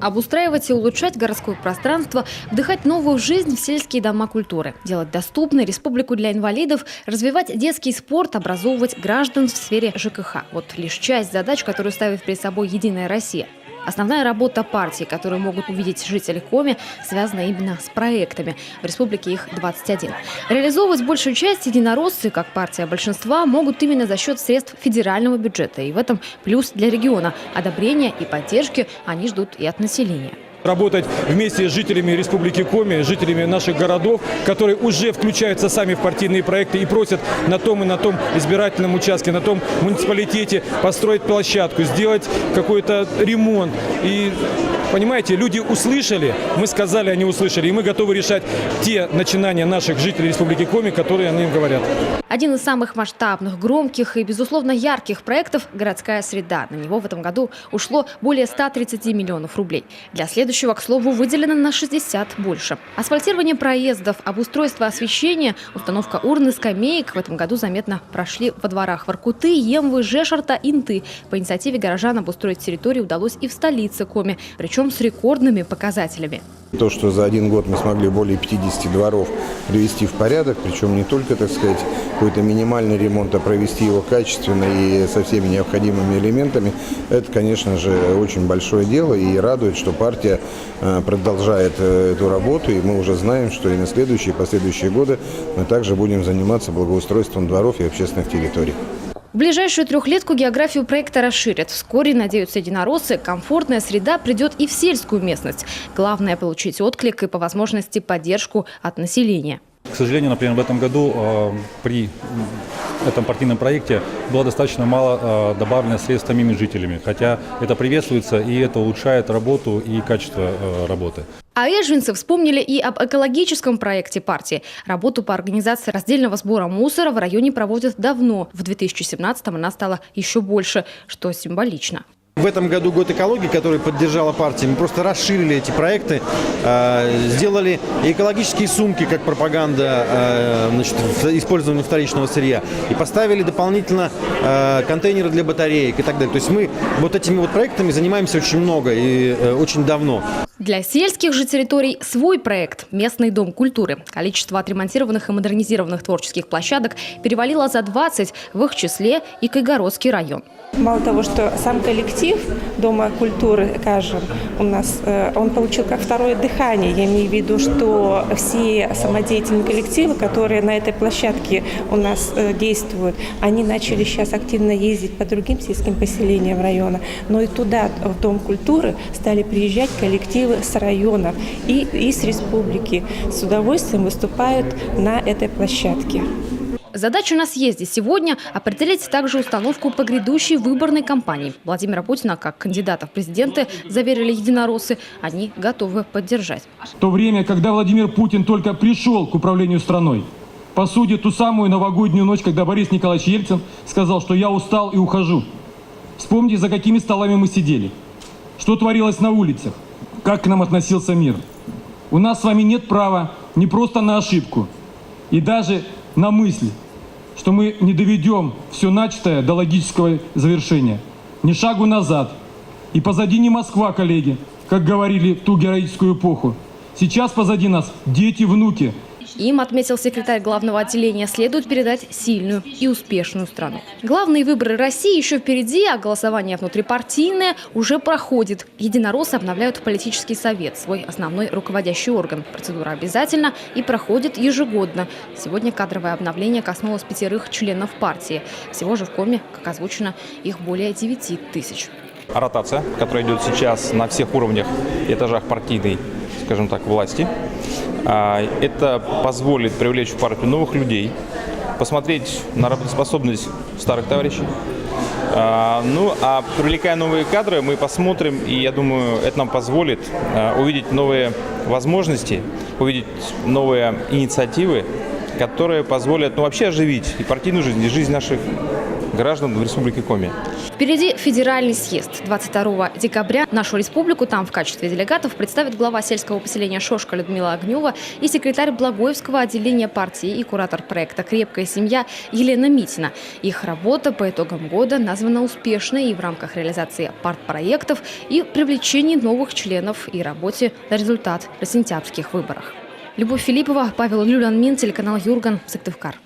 Обустраивать и улучшать городское пространство, вдыхать новую жизнь в сельские дома культуры, делать доступной республику для инвалидов, развивать детский спорт, образовывать граждан в сфере ЖКХ. Вот лишь часть задач, которую ставит перед собой «Единая Россия». Основная работа партии, которую могут увидеть жители Коми, связана именно с проектами. В республике их 21. Реализовывать большую часть единороссы, как партия большинства, могут именно за счет средств федерального бюджета. И в этом плюс для региона. Одобрения и поддержки они ждут и от населения. Работать вместе с жителями Республики Коми, жителями наших городов, которые уже включаются сами в партийные проекты и просят на том избирательном участке, на том муниципалитете построить площадку, сделать какой-то ремонт. И, понимаете, люди услышали, мы сказали, они услышали, и мы готовы решать те начинания наших жителей Республики Коми, которые они им говорят. Один из самых масштабных, громких и, безусловно, ярких проектов – «Городская среда». На него в этом году ушло более 130 миллионов рублей. Для следующего, к слову, выделено на 60 больше. Асфальтирование проездов, обустройство освещения, установка урн и скамеек в этом году заметно прошли во дворах Воркуты, Емвы, Жешарта, Инты. По инициативе горожан обустроить территорию удалось и в столице Коми, причем с рекордными показателями. То, что за один год мы смогли более 50 дворов привести в порядок, причем не только, так сказать, какой-то минимальный ремонт, а провести его качественно и со всеми необходимыми элементами, это, конечно же, очень большое дело и радует, что партия продолжает эту работу, и мы уже знаем, что и на следующие и последующие годы мы также будем заниматься благоустройством дворов и общественных территорий. В ближайшую трехлетку географию проекта расширят. Вскоре, надеются единороссы, комфортная среда придет и в сельскую местность. Главное – получить отклик и, по возможности, поддержку от населения. К сожалению, например, в этом году при этом партийном проекте было достаточно мало добавлено средств самими жителями. Хотя это приветствуется и это улучшает работу и качество работы. А эжвинцы вспомнили и об экологическом проекте партии. Работу по организации раздельного сбора мусора в районе проводят давно. В 2017-м она стала еще больше, что символично. В этом году год экологии, который поддержала партия, мы просто расширили эти проекты, сделали экологические сумки, как пропаганда использования вторичного сырья, и поставили дополнительно контейнеры для батареек и так далее. То есть мы вот этими вот проектами занимаемся очень много и очень давно. Для сельских же территорий свой проект – местный дом культуры. Количество отремонтированных и модернизированных творческих площадок перевалило за 20, в их числе и Кайгородский район. Мало того, что сам коллектив Дома культуры, скажем, у нас, он получил как второе дыхание. Я имею в виду, что все самодеятельные коллективы, которые на этой площадке у нас действуют, они начали сейчас активно ездить по другим сельским поселениям района. Но и туда, в Дом культуры, стали приезжать коллективы с районов и с республики. С удовольствием выступают на этой площадке. Задача на съезде сегодня – определить также установку по грядущей выборной кампании. Владимира Путина как кандидата в президенты заверили единороссы, они готовы поддержать. В то время, когда Владимир Путин только пришел к управлению страной, по сути, ту самую новогоднюю ночь, когда Борис Николаевич Ельцин сказал, что я устал и ухожу. Вспомните, за какими столами мы сидели, что творилось на улицах, как к нам относился мир. У нас с вами нет права не просто на ошибку и даже на мысль, что мы не доведем все начатое до логического завершения. Ни шагу назад. И позади не Москва, коллеги, как говорили в ту героическую эпоху. Сейчас позади нас дети, внуки. Им, отметил секретарь главного отделения, следует передать сильную и успешную страну. Главные выборы России еще впереди, а голосование внутрипартийное уже проходит. Единороссы обновляют политический совет, свой основной руководящий орган. Процедура обязательна и проходит ежегодно. Сегодня кадровое обновление коснулось 5 членов партии. Всего же в Коми, как озвучено, их более 9 тысяч. Ротация, которая идет сейчас на всех уровнях и этажах партийной, скажем так, власти. Это позволит привлечь в партию новых людей, посмотреть на работоспособность старых товарищей. А привлекая новые кадры, мы посмотрим, и я думаю, это нам позволит увидеть новые возможности, увидеть новые инициативы, которые позволят вообще оживить и партийную жизнь, и жизнь наших граждан в Республике Коми. Впереди федеральный съезд. 22 декабря нашу республику там в качестве делегатов представят глава сельского поселения Шошка Людмила Огнева и секретарь Благоевского отделения партии и куратор проекта «Крепкая семья» Елена Митина. Их работа по итогам года названа успешной и в рамках реализации партпроектов и привлечения новых членов и работе на результат на сентябрьских выборах. Любовь Филиппова, Павел Люлянмин, телеканал Юрган, Сыктывкар.